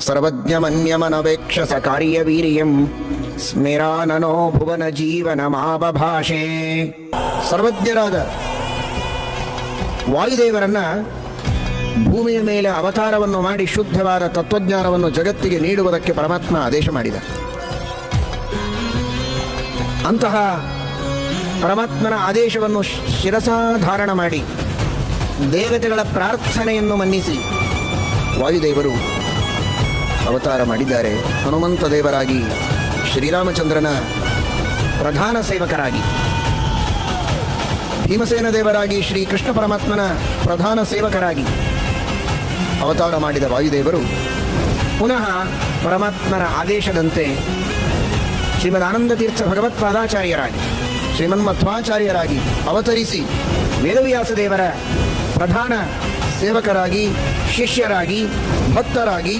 ಸರ್ವಜ್ಞಮನ್ಯಮನವೇಕ್ಷಸ ಕಾರ್ಯವೀರ್ಯಂ ಸ್ಮಿರಾನನೋ ಭುವನ ಜೀವನ ಮಾಬಭಾಷೆ. ಸರ್ವಜ್ಞರಾದ ವಾಯುದೇವರನ್ನ ಭೂಮಿಯ ಮೇಲೆ ಅವತಾರವನ್ನು ಮಾಡಿ ಶುದ್ಧವಾದ ತತ್ವಜ್ಞಾನವನ್ನು ಜಗತ್ತಿಗೆ ನೀಡುವುದಕ್ಕೆ ಪರಮಾತ್ಮ ಆದೇಶ ಮಾಡಿದ. ಅಂತಹ ಪರಮಾತ್ಮನ ಆದೇಶವನ್ನು ಶಿರಸಾಧಾರಣ ಮಾಡಿ ದೇವತೆಗಳ ಪ್ರಾರ್ಥನೆಯನ್ನು ಮನ್ನಿಸಿ ವಾಯುದೇವರು ಅವತಾರ ಮಾಡಿದ್ದಾರೆ. ಹನುಮಂತ ದೇವರಾಗಿ, ಶ್ರೀರಾಮಚಂದ್ರನ ಪ್ರಧಾನ ಸೇವಕರಾಗಿ, ಭೀಮಸೇನ ದೇವರಾಗಿ, ಶ್ರೀ ಕೃಷ್ಣ ಪರಮಾತ್ಮನ ಪ್ರಧಾನ ಸೇವಕರಾಗಿ ಅವತಾರ ಮಾಡಿದ ವಾಯುದೇವರು ಪುನಃ ಪರಮಾತ್ಮನ ಆದೇಶದಂತೆ ಶ್ರೀಮದ್ ತೀರ್ಥ ಭಗವತ್ಪಾದಾಚಾರ್ಯರಾಗಿ, ಶ್ರೀಮನ್ಮಧ್ವಾಚಾರ್ಯರಾಗಿ ಅವತರಿಸಿ ವೇದವ್ಯಾಸ ದೇವರ ಪ್ರಧಾನ ಸೇವಕರಾಗಿ, ಶಿಷ್ಯರಾಗಿ, ಭಕ್ತರಾಗಿ